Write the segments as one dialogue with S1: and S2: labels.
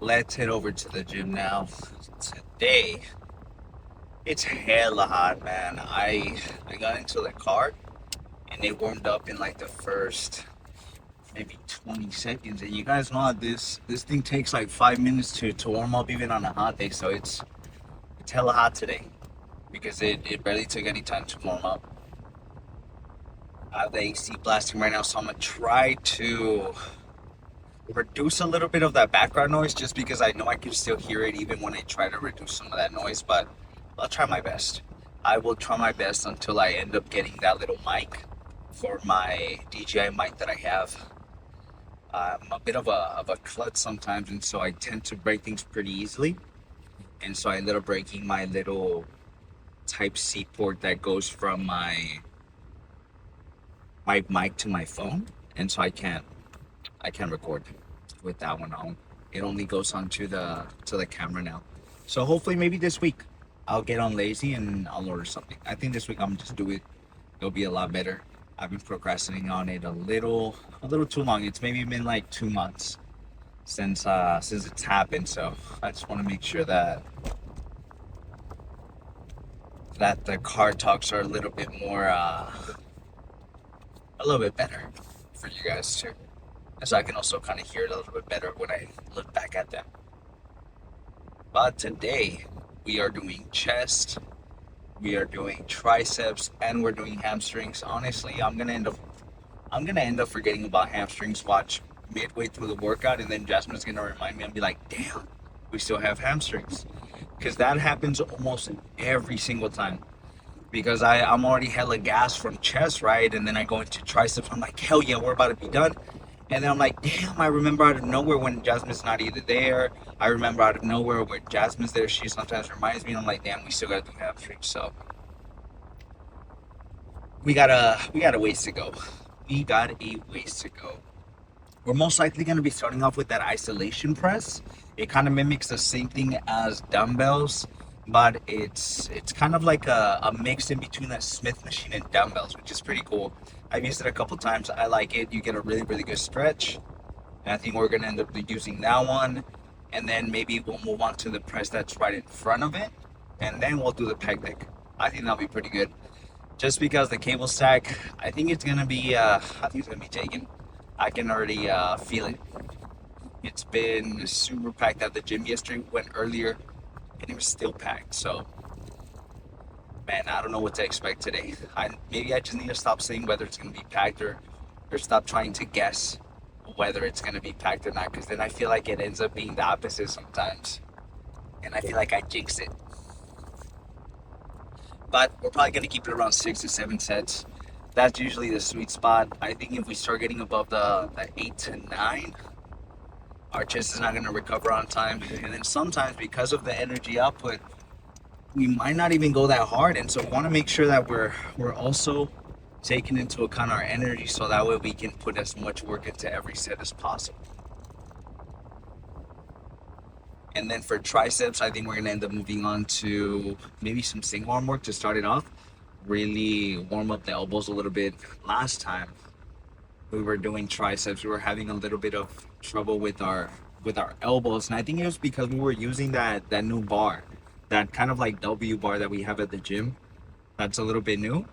S1: Let's head over to the gym now. Today, it's hella hot, man. I got into the car and it warmed up in like the first maybe 20 seconds. And you guys know how this thing takes like 5 minutes to warm up even on a hot day. So it's hella hot today because it barely took any time to warm up. I have the AC blasting right now, so I'm gonna try to reduce a little bit of that background noise just because I know I can still hear it even when I try to reduce some of that noise, but I'll try my best. I will try my best until I end up getting that little mic for my DJI mic that I have. I'm a bit of a klutz sometimes, and so I tend to break things pretty easily. And so I ended up breaking my little Type C port that goes from my mic to my phone, and so I can't record with that one on. It only goes onto the camera now. So hopefully maybe this week I'll get on lazy and I'll order something. I think this week I'm just do it. It'll be a lot better. I've been procrastinating on it a little too long. It's maybe been like 2 months since it's happened. So I just want to make sure that the car talks are a little bit more a little bit better for you guys too. And so I can also kind of hear it a little bit better when I look back at them. But today we are doing chest, we are doing triceps, and we're doing hamstrings. Honestly, I'm gonna end up forgetting about hamstrings. Watch midway through the workout, and then Jasmine's gonna remind me and be like, "Damn, we still have hamstrings," because that happens almost every single time. Because I'm already hella gassed from chest, right? And then I go into triceps. I'm like, hell yeah, we're about to be done. And then I'm like, damn, I remember out of nowhere when Jasmine's not either there. I remember out of nowhere when Jasmine's there, she sometimes reminds me, and I'm like, damn, we still gotta do hamstrings. So we got a ways to go. We got a ways to go. We're most likely gonna be starting off with that isolation press. It kind of mimics the same thing as dumbbells, but it's kind of like a mix in between a Smith machine and dumbbells, which is pretty cool. I've used it a couple times. I like it. You get a really, really good stretch. And I think we're gonna end up using that one. And then maybe we'll move on to the press that's right in front of it. And then we'll do the pec deck. I think that'll be pretty good. Just because the cable stack, I think it's gonna be taken. I can already feel it. It's been super packed at the gym yesterday. Went earlier and it was still packed. So, man, I don't know what to expect today. Maybe I just need to stop saying whether it's gonna be packed or stop trying to guess whether it's gonna be packed or not. Because then I feel like it ends up being the opposite sometimes, and I feel like I jinx it. But we're probably gonna keep it around 6 to 7 sets. That's usually the sweet spot. I think if we start getting above the 8 to 9, our chest is not going to recover on time. And then sometimes because of the energy output, we might not even go that hard. And so we want to make sure that we're also taking into account our energy so that way we can put as much work into every set as possible. And then for triceps, I think we're going to end up moving on to maybe some single arm work to start it off. Really warm up the elbows a little bit. Last time we were doing triceps, we were having a little bit of trouble with our elbows, and I think it was because we were using that new bar, that kind of like W bar that we have at the gym. That's a little bit new.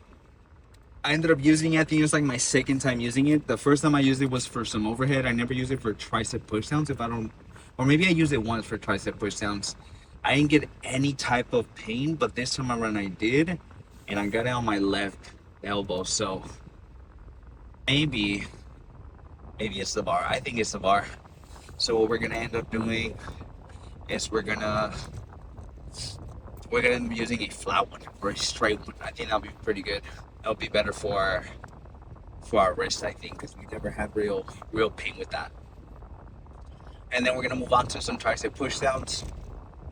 S1: I ended up using it. I think it was like my second time using it. The first time I used it was for some overhead. I never used it for tricep push downs. If I don't, or maybe I used it once for tricep push downs. I didn't get any type of pain, but this time around I did, and I got it on my left elbow. So maybe maybe it's the bar. I think it's the bar. So what we're gonna end up doing is we're gonna end up using a flat one or a straight one. I think that'll be pretty good. That'll be better for our wrist, I think, because we never had real pain with that. And then we're gonna move on to some tricep push downs,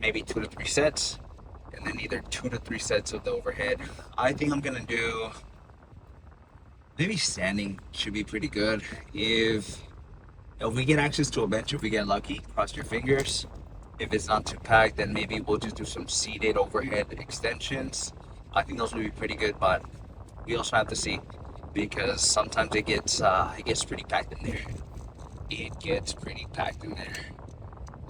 S1: maybe 2 to 3 sets, and then either 2 to 3 sets of the overhead. I think I'm gonna do maybe standing should be pretty good. If we get access to a bench, if we get lucky, cross your fingers. If it's not too packed, then maybe we'll just do some seated overhead extensions. I think those will be pretty good, but we also have to see because sometimes it gets pretty packed in there. It gets pretty packed in there.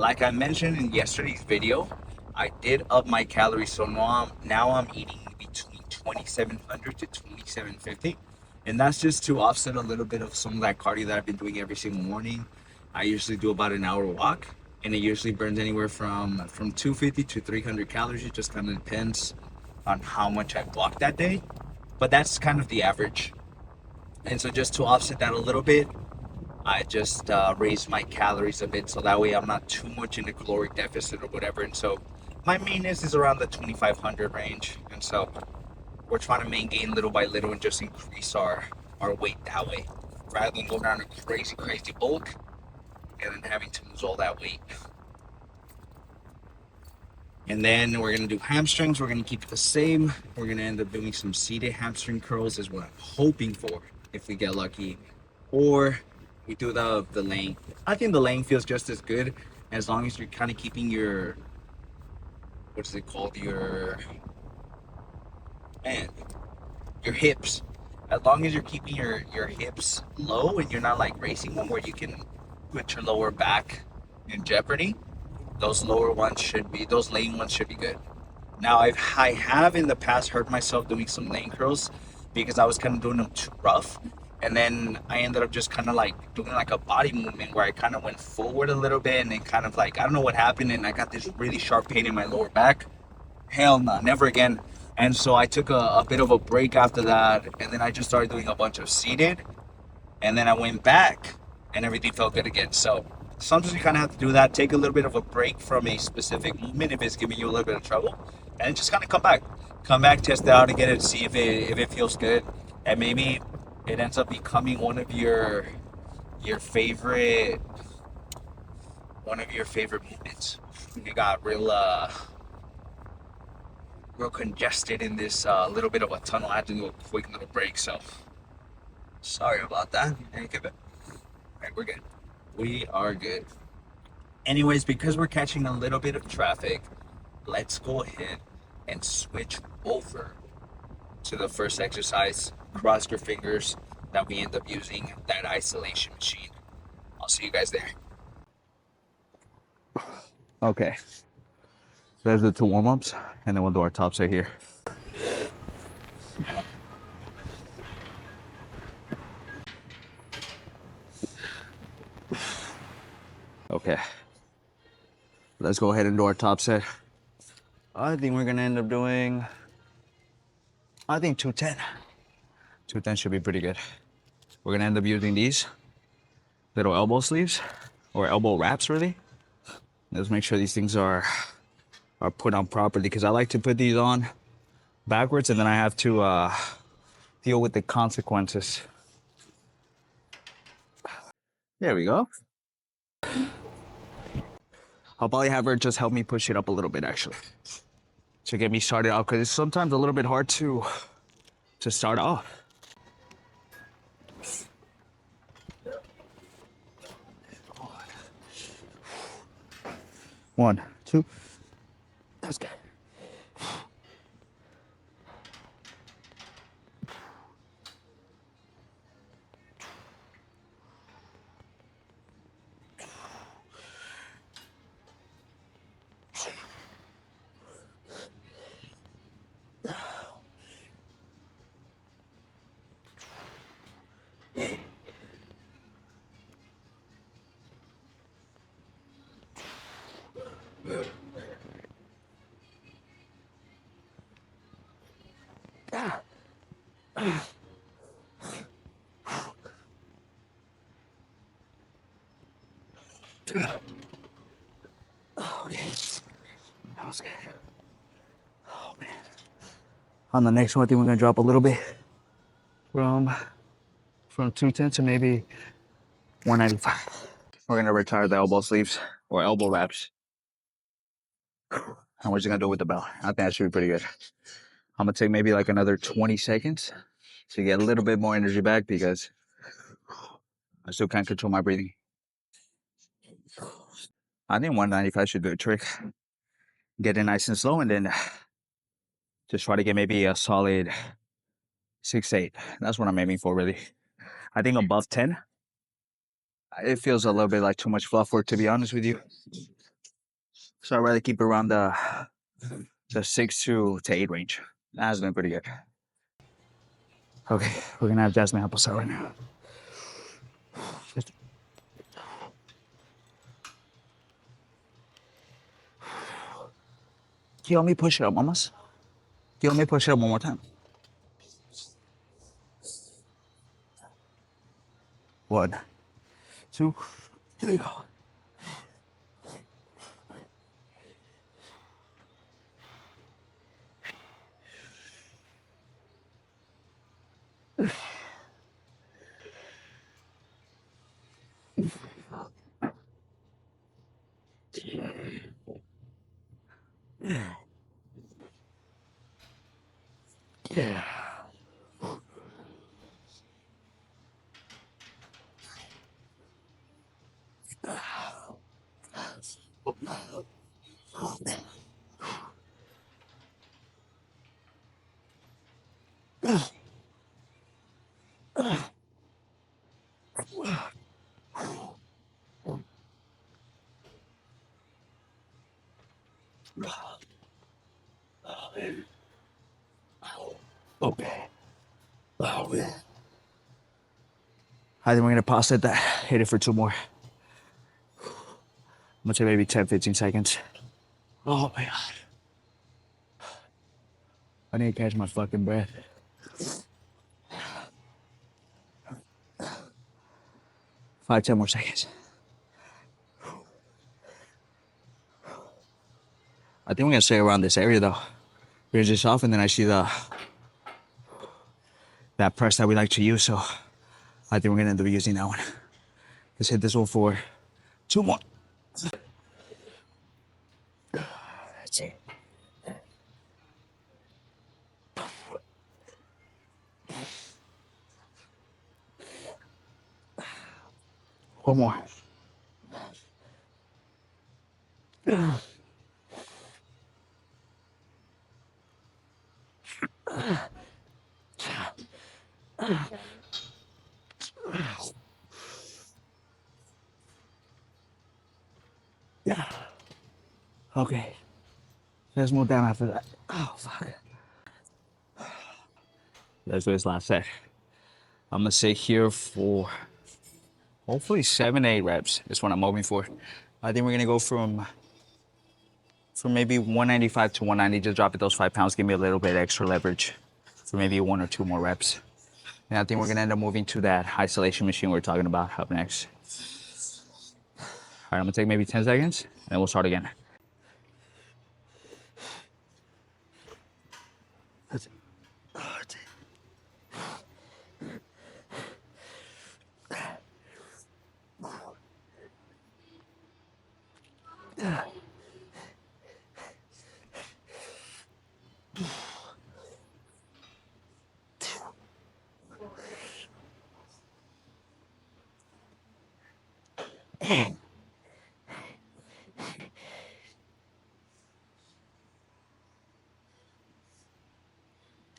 S1: Like I mentioned in yesterday's video, I did up my calories, so now I'm eating between 2,700 to 2,750, and that's just to offset a little bit of some of that cardio that I've been doing every single morning. I usually do about an hour walk, and it usually burns anywhere from 250 to 300 calories. It just kind of depends on how much I walk that day, but that's kind of the average. And so just to offset that a little bit, I just raise my calories a bit so that way I'm not too much in a caloric deficit or whatever. And so my maintenance is around the 2,500 range. And so we're trying to maintain little by little and just increase our weight that way rather than go down a crazy, crazy bulk and then having to lose all that weight. And then we're going to do hamstrings. We're going to keep it the same. We're going to end up doing some seated hamstring curls is what I'm hoping for if we get lucky. Or we do the laying. I think the laying feels just as good as long as you're kind of keeping your, what is it called? Man, your hips. As long as you're keeping your hips low and you're not like racing them where you can put your lower back in jeopardy, those laying ones should be good. Now I have in the past hurt myself doing some lane curls because I was kind of doing them too rough, and then I ended up just kind of like doing like a body movement where I kind of went forward a little bit and then kind of like I don't know what happened and I got this really sharp pain in my lower back. Hell no, never again. And so I took a bit of a break after that, and then I just started doing a bunch of seated, and then I went back and everything felt good again. So sometimes you kind of have to do that, take a little bit of a break from a specific movement if it's giving you a little bit of trouble, and just kind of come back, test it out again, and see if it feels good, and maybe it ends up becoming your favorite movements. You got real congested in this little bit of a tunnel. I had to do a quick little break, so sorry about that. Right, we're good. We are good. Anyways, because we're catching a little bit of traffic, let's go ahead and switch over to the first exercise. Cross your fingers that we end up using that isolation machine. I'll see you guys there. Okay, there's the two warm-ups, and then we'll do our top set here. Okay, let's go ahead and do our top set. I think we're gonna end up doing, I think 210. 210 should be pretty good. We're gonna end up using these little elbow sleeves, or elbow wraps really. Let's make sure these things are put on properly, because I like to put these on backwards and then I have to deal with the consequences. There we go. I'll probably have her just help me push it up a little bit actually, to get me started off, because it's sometimes a little bit hard to start off. One, two, let's go. Okay, that was good. Oh man. On the next one, I think we're gonna drop a little bit from 210 to maybe 195. We're gonna retire the elbow sleeves or elbow wraps. And we're just gonna do it with the belt. I think that should be pretty good. I'm gonna take maybe like another 20 seconds to get a little bit more energy back, because I still can't control my breathing. I think 195 should do a trick. Get it nice and slow, and then just try to get maybe a solid 6-8. That's what I'm aiming for, really. I think above 10, it feels a little bit like too much fluff work, to be honest with you. So I'd rather keep it around the 6 to 8 range. That's been pretty good. Okay, we're gonna have Jasmine help us out right now. Can you help me push it up, mamas? Can you help me push it up one more time? 1, 2, 3, go. Yeah. Okay. Oh, man. I think we're gonna pause at that. Hit it for 2 more. I'm gonna say maybe 10, 15 seconds. Oh my god. I need to catch my fucking breath. 5, 10 more seconds. I think we're gonna stay around this area though. Here's this off, and then I see that press that we like to use, so I think we're gonna end up using that one. Let's hit this one for 2 more. That's it. One more. Yeah. Okay. Let's move down after that. Oh fuck. Let's do this last set. I'm gonna sit here for hopefully 7, 8 reps. Is what I'm hoping for. I think we're gonna go from maybe 195 to 190. Just drop it those 5 pounds. Give me a little bit extra leverage for maybe 1 or 2 more reps. And I think we're gonna end up moving to that isolation machine we were talking about up next. All right, I'm gonna take maybe 10 seconds and then we'll start again. That's it. Oh, that's it.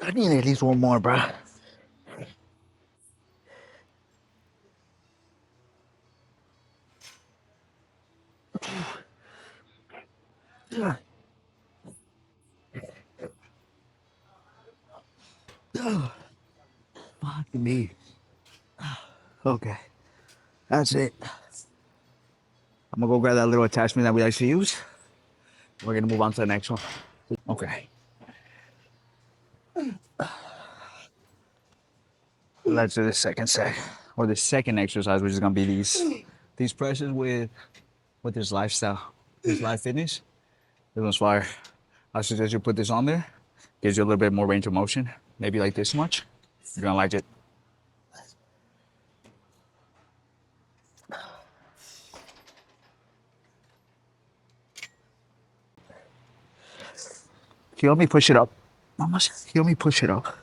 S1: I need at least 1 more, bro. Fuck me. Okay, that's it. I'm gonna go grab that little attachment that we like to use. We're gonna move on to the next one. Okay. Let's do the second set, or the second exercise, which is gonna be these presses with this lifestyle, this life fitness. This one's fire. I suggest you put this on there. Gives you a little bit more range of motion, maybe like this much. You're gonna like it. Can you help me push it up? Mama, can you help me push it up?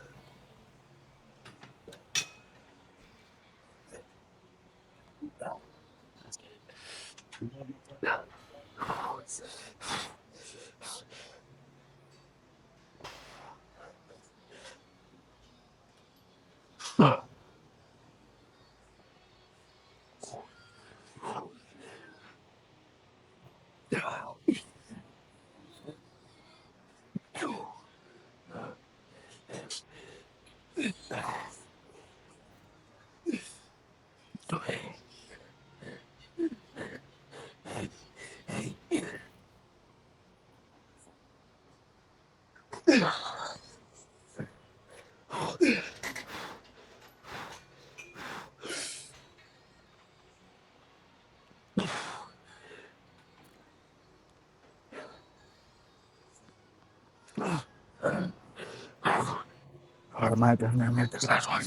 S1: I might definitely make this last one.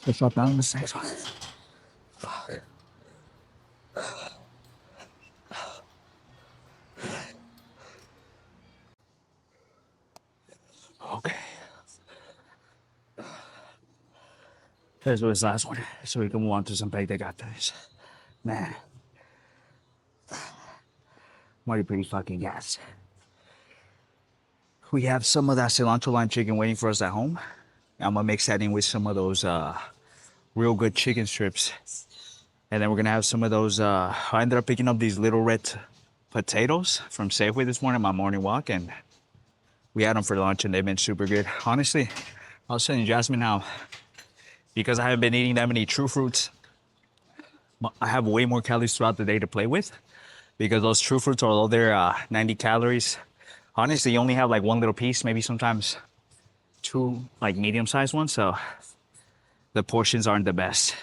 S1: Let's drop down this next one. Okay. Here's this last one, so we can move on to some pec deck after this. Man, I'm already pretty fucking gassed. We have some of that cilantro lime chicken waiting for us at home. I'm gonna mix that in with some of those real good chicken strips. And then we're gonna have some of those, I ended up picking up these little red potatoes from Safeway this morning, my morning walk, and we had them for lunch and they've been super good. Honestly, I was telling Jasmine now, because I haven't been eating that many true fruits, I have way more calories throughout the day to play with, because those true fruits, although they're 90 calories, honestly, you only have like one little piece, maybe sometimes two like medium-sized ones, so the portions aren't the best.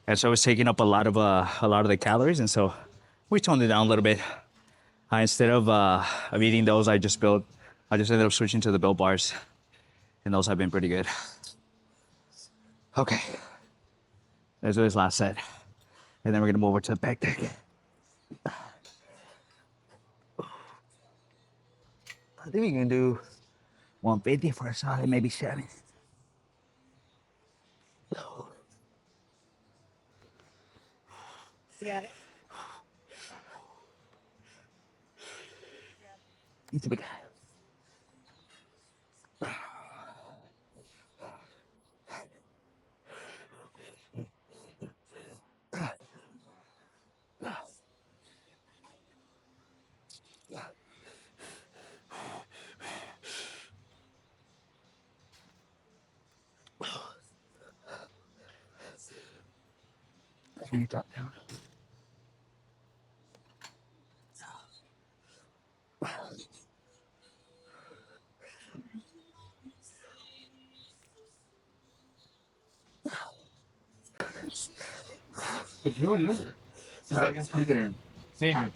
S1: And so it's taking up a lot of the calories, and so we toned it down a little bit. Instead of eating those, I just ended up switching to the Built bars, and those have been pretty good. Okay, let's do this last set, and then we're gonna move over to the pec deck. I think we can do 150 for a solid, maybe 7.
S2: Yeah.
S1: It's a big guy. Can you drop down?
S3: Same. I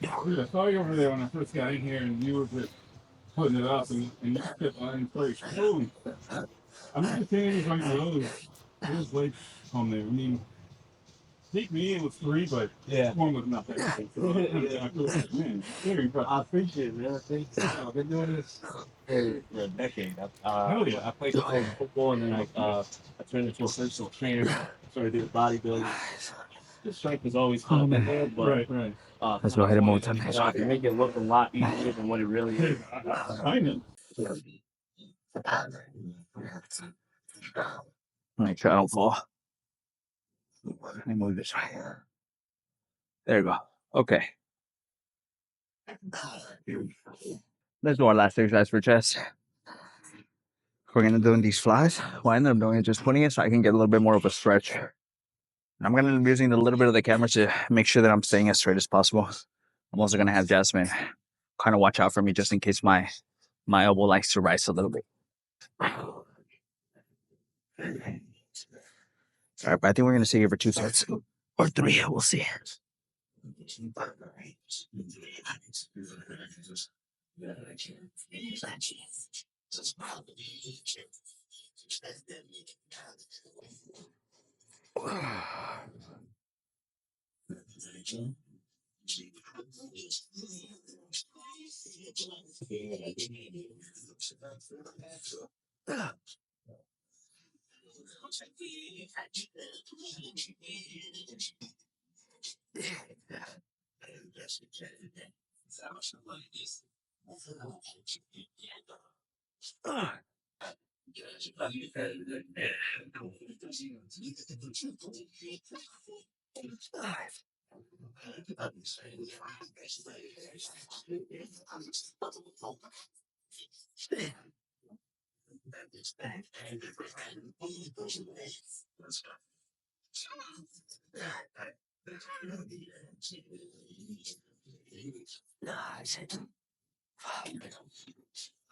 S3: saw you over there when I first got in here, and you were just putting it up, and you kept on first. Holy! I'm not saying it was on your own. It was like on there. I mean, take me, it was 3, but one was nothing. Yeah. Man, very impressive.
S4: I appreciate it, man. Thank you. I've been doing this for a decade.
S3: Hell yeah.
S4: I played football and then I turned into a personal trainer. Started doing bodybuilding. The strength is always kind of there, but
S3: Right.
S1: Let's go ahead and move to the next
S4: I
S1: one.
S4: can make it look a lot easier than what it really is.
S3: I know.
S1: Make sure I don't fall. Let me move this way. There you go. Okay. Let's do our last exercise for chest. We're gonna do these flies. What I ended up doing is just putting it so I can get a little bit more of a stretch. And I'm gonna be using a little bit of the camera to make sure that I'm staying as straight as possible. I'm also gonna have Jasmine kind of watch out for me just in case my elbow likes to rise a little bit. All right, but I think we're gonna stay here for 2 sets or 3. We'll see.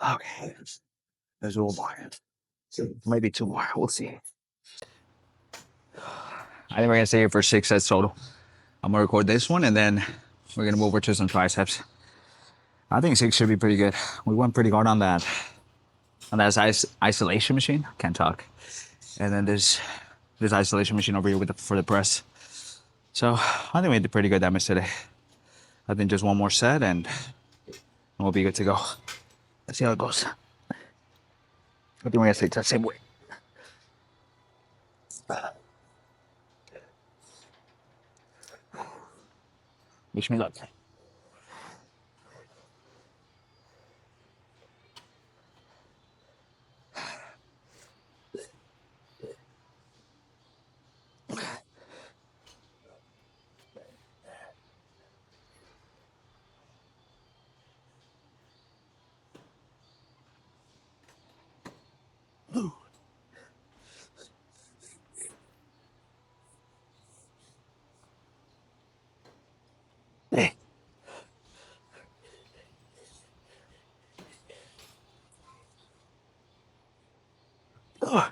S1: Okay, there's one more. Maybe 2 more. We'll see. I think we're gonna stay here for 6 sets total. I'm gonna record this one and then we're gonna move over to some triceps. I think 6 should be pretty good. We went pretty hard on that isolation machine. Can't talk. And then there's this isolation machine over here for the press. So I think we did pretty good damage today. I think just one more set and we'll be good to go. Let's see how it goes. I think we're gonna stay the same way. Wish me luck. Hey. Oh.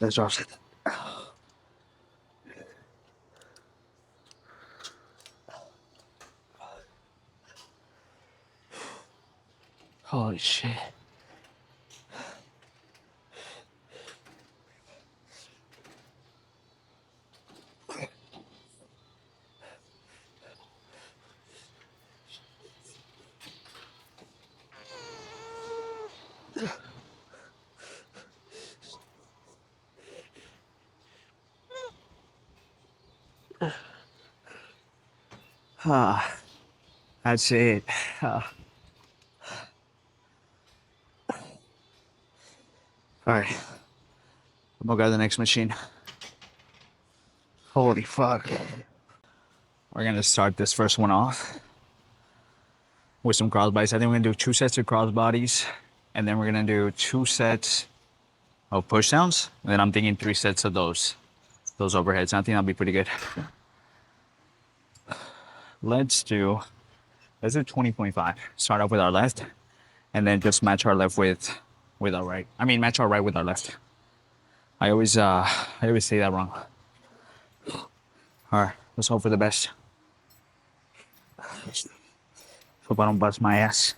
S1: Let's drop it. Holy shit. That's it. All right. I'm gonna grab the next machine. Holy fuck. We're gonna start this first one off with some cross bodies. I think we're gonna do 2 sets of cross bodies, and then we're gonna do 2 sets of push downs. And then I'm thinking 3 sets of those overheads. I think that'll be pretty good. Let's do 20.5. Start off with our left, and then just match our left with our right. I mean, match our right with our left. I always say that wrong. All right, let's hope for the best. Hope I don't bust my ass.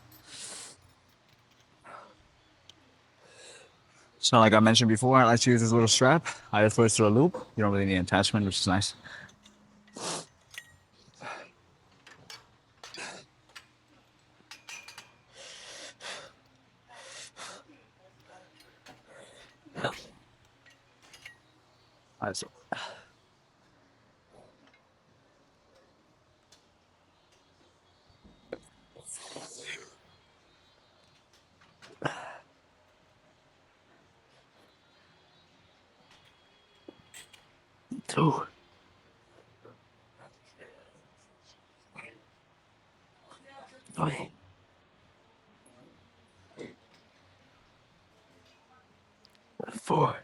S1: So like I mentioned before, I like to use this little strap. I just put it through a loop. You don't really need an attachment, which is nice. Nice. Two. Three. 4.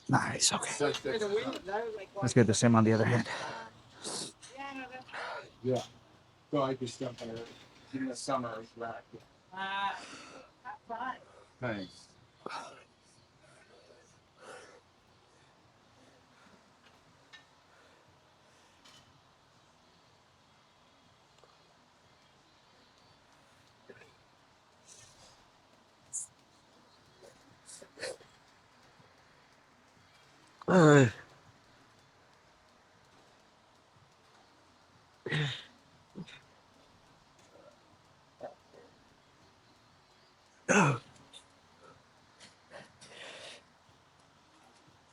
S1: Nice, okay. Let's get the same on the other hand.
S3: Yeah. So I just stuff there. In the summer, it's back. Thanks.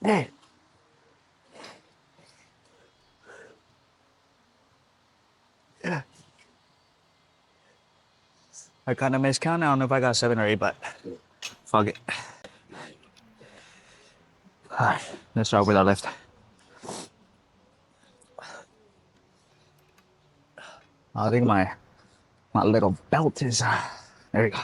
S1: Hey. Yeah. I kind of miscount. I don't know if I got 7 or 8, but fuck it. All right, let's start with our left. I think my little belt is there you go.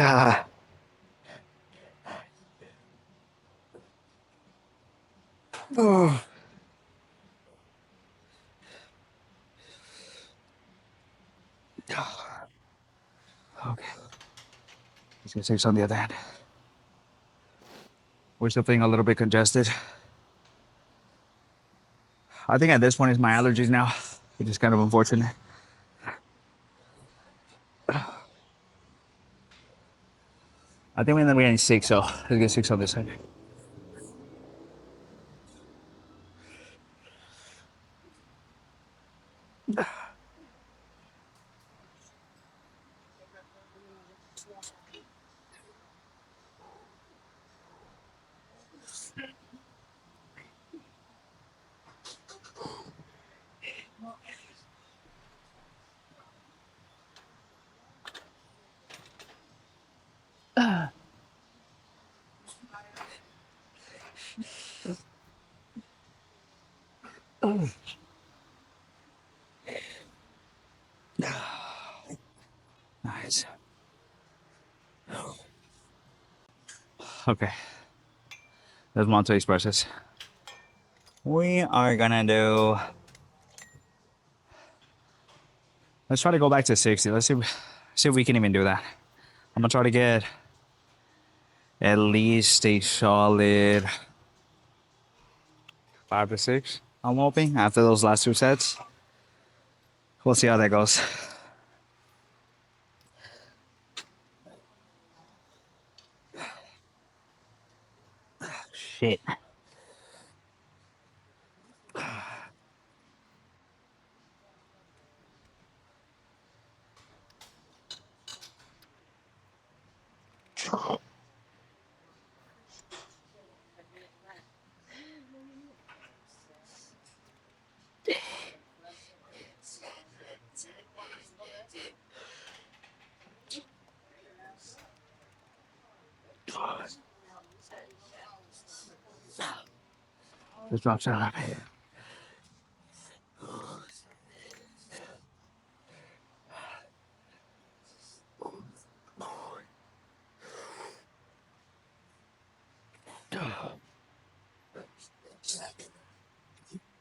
S1: Ah. Oh. Okay. Let's get 6 on the other hand. We're still feeling a little bit congested. I think at this point it's my allergies now, which is kind of unfortunate. I think we ended up getting 6, so let's get 6 on this side. Nice. Okay. Let's mount to expresses. We are gonna do. Let's try to go back to 60. Let's see if we can even do that. I'm gonna try to get at least a solid 5 to 6. I'm hoping after those last 2 sets. We'll see how that goes. Shit. Let's drop shot.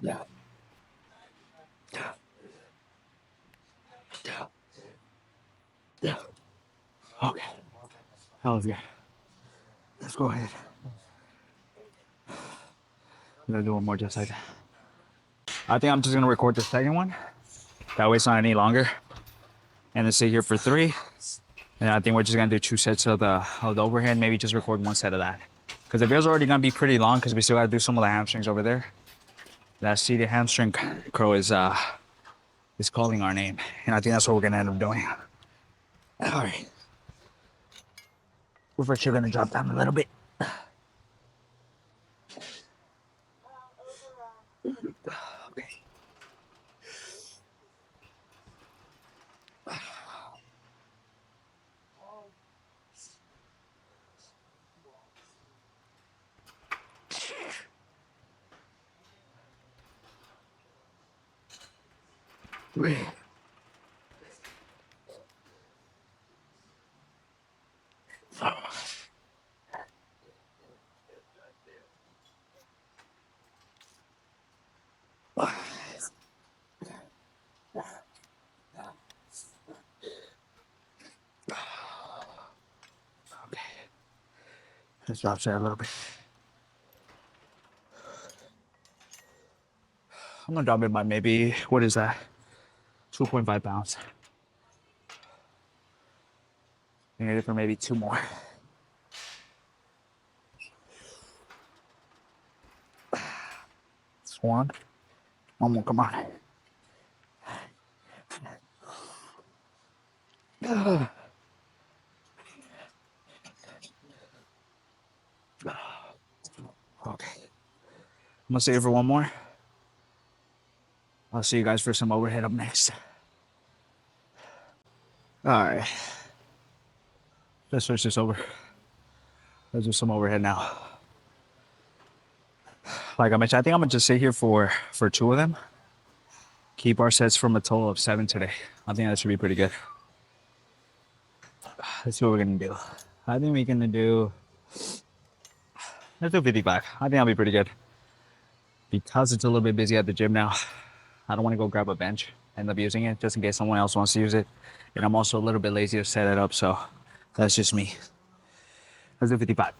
S1: Yeah. Yeah. Okay. Hell yeah. Let's go ahead. I'm gonna do one more just like that. I think I'm just gonna record the second one. That way it's not any longer. And then sit here for 3. And I think we're just gonna do 2 sets of the overhead. Maybe just record 1 set of that. Because the video's already gonna be pretty long because we still gotta do some of the hamstrings over there. That seated hamstring curl is calling our name. And I think that's what we're gonna end up doing. Alright. We're for sure gonna drop down a little bit. Okay. Okay. Let's drop that a little bit. I'm gonna drop it by maybe, what is that? 2.5 pounds. I need it for maybe 2 more. Swan. One more, come on. gonna save for one more. I'll see you guys for some overhead up next. All right. Let's switch this over. Let's do some overhead now. Like I mentioned, I think I'm gonna just sit here for 2 of them. Keep our sets from a total of 7 today. I think that should be pretty good. Let's see what we're gonna do. I think we're gonna do. Let's do 55. I think I'll be pretty good. Because it's a little bit busy at the gym now, I don't want to go grab a bench, end up using it just in case someone else wants to use it. And I'm also a little bit lazy to set it up, so that's just me. Let's do 55.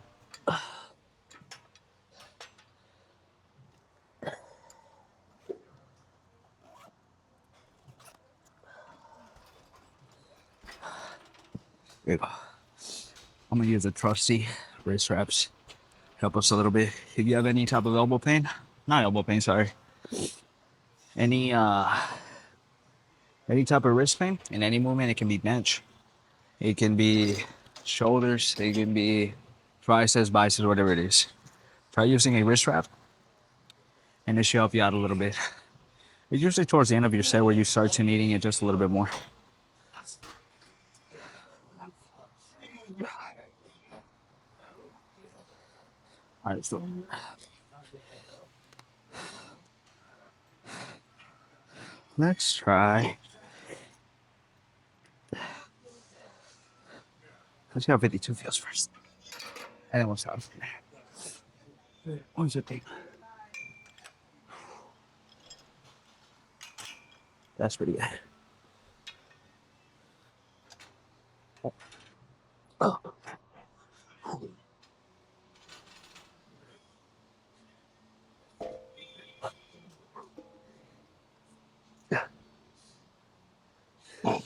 S1: There you go. I'm gonna use a trusty wrist wraps. Help us a little bit. If you have any type of elbow pain, not elbow pain, sorry. Any type of wrist pain in any movement, it can be bench. It can be shoulders, it can be triceps, biceps, whatever it is. Try using a wrist wrap and it should help you out a little bit. It's usually towards the end of your set where you start to needing it just a little bit more. All right, so let's try. Let's see how 52 feels first. And then we'll start from there. What's the thing? That's pretty good. Oh. Yeah. Oh.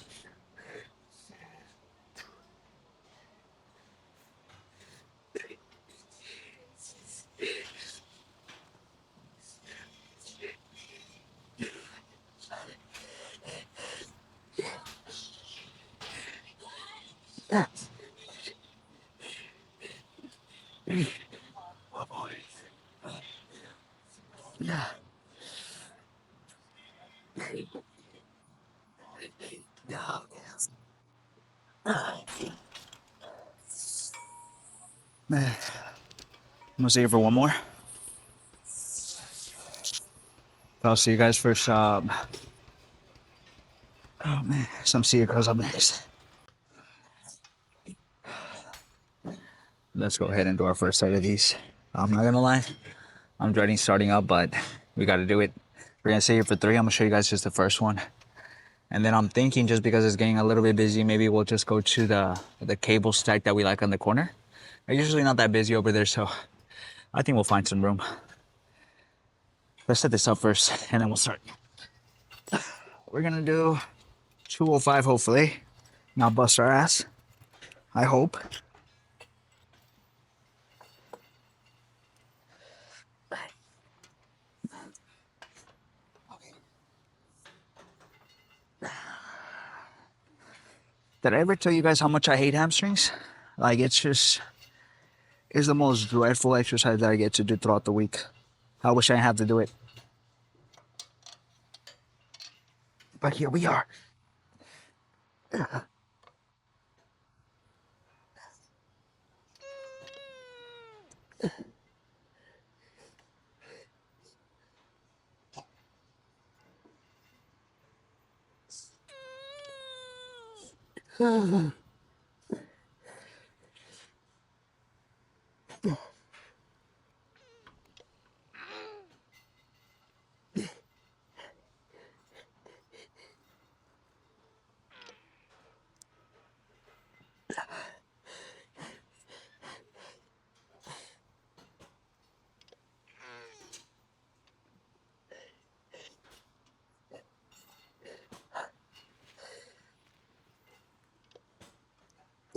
S1: Yeah. Oh boy. Yeah. Yeah. Man. I'm gonna stay here for one more. I'll see you guys for some. Oh man, some see goes up next. Let's go ahead and do our first set of these. I'm not gonna lie, I'm dreading starting up, but we gotta do it. We're gonna stay here for 3. I'm gonna show you guys just the first one. And then I'm thinking just because it's getting a little bit busy, maybe we'll just go to the cable stack that we like on the corner. They're usually not that busy over there, so I think we'll find some room. Let's set this up first, and then we'll start. We're gonna do 205, hopefully. Not bust our ass. I hope. Did I ever tell you guys how much I hate hamstrings? Like, it's the most dreadful exercise that I get to do throughout the week. I wish I didn't have to do it. But here we are.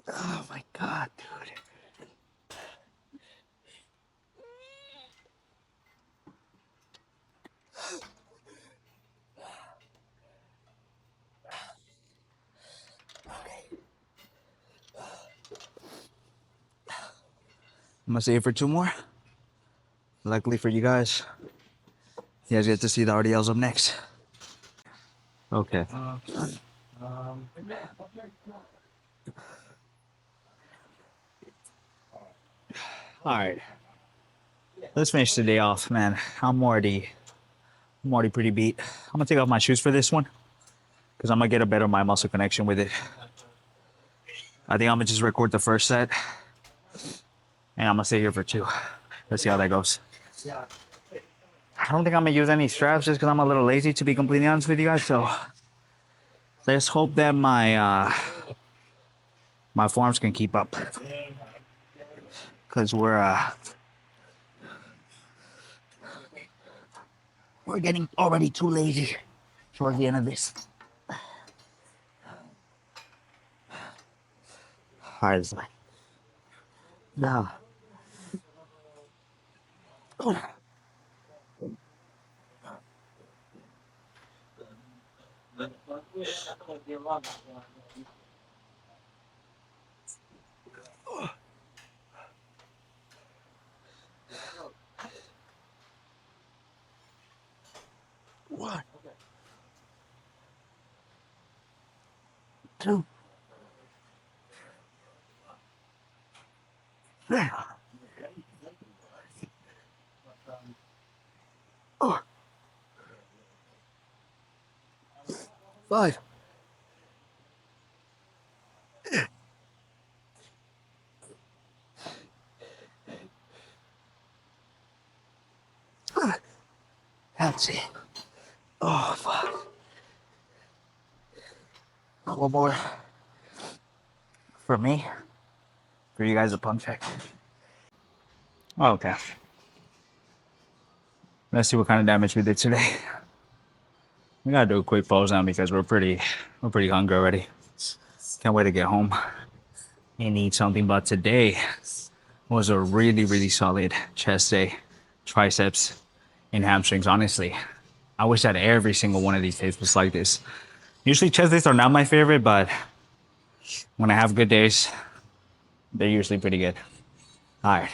S1: Oh my God, dude. I'm gonna stay here for 2 more. Luckily for you guys, You guys get to see the RDLs up next. Okay. All right. Let's finish the day off, man. I'm already pretty beat. I'm gonna take off my shoes for this one because I'm gonna get a better mind muscle connection with it. I think I'm gonna just record the first set and I'm gonna stay here for two. Let's see how that goes. I don't think I'm gonna use any straps just because I'm a little lazy, to be completely honest with you guys. So let's hope that my forearms can keep up because we're getting already too lazy towards the end of this. All right, now. One, two, three, four, five. That's it. Oh, fuck. One more for me. For you guys, a pump check. Okay. Let's see what kind of damage we did today. We gotta do a quick pose now because we're pretty hungry already. Can't wait to get home and eat something. But today was a really solid chest day, triceps, and hamstrings. Honestly, I wish that every single one of these days was like this. Usually chest days are not my favorite, but when I have good days, they're usually pretty good. All right.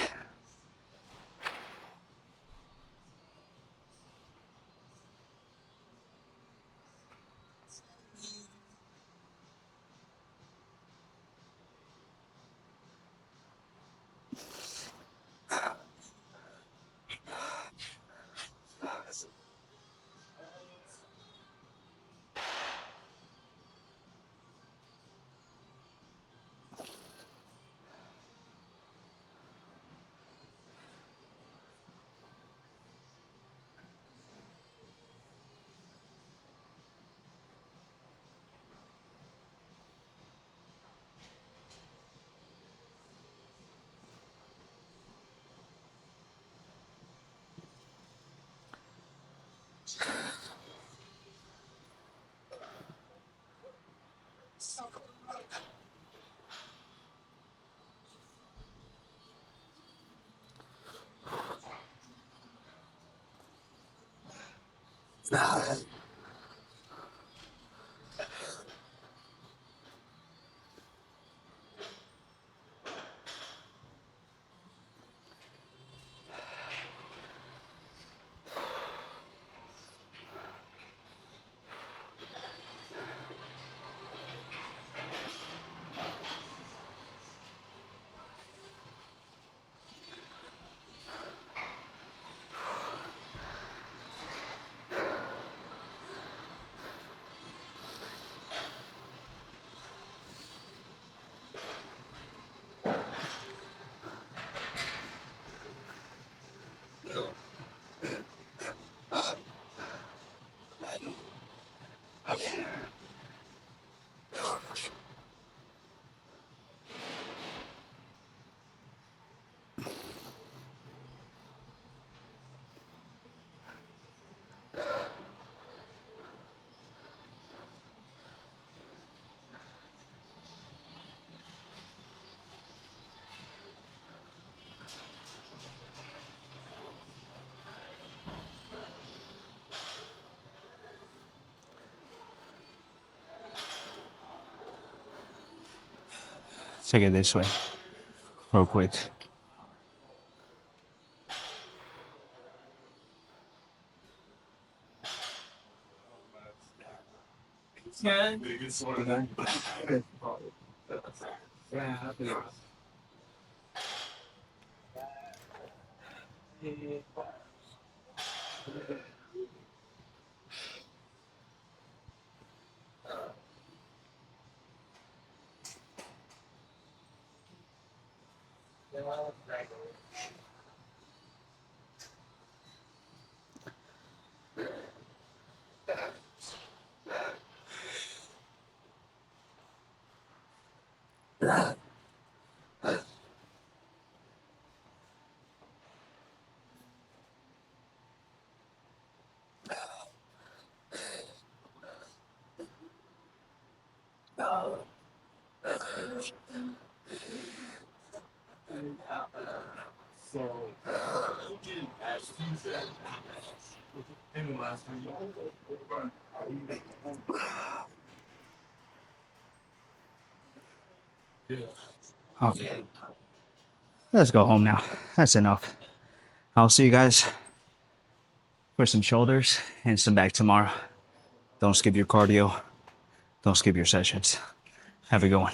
S1: Take it this way, real quick. Okay, let's go home now. That's enough. I'll see you guys for some shoulders and some back tomorrow. Don't skip your cardio. Don't skip your sessions. Have a good one.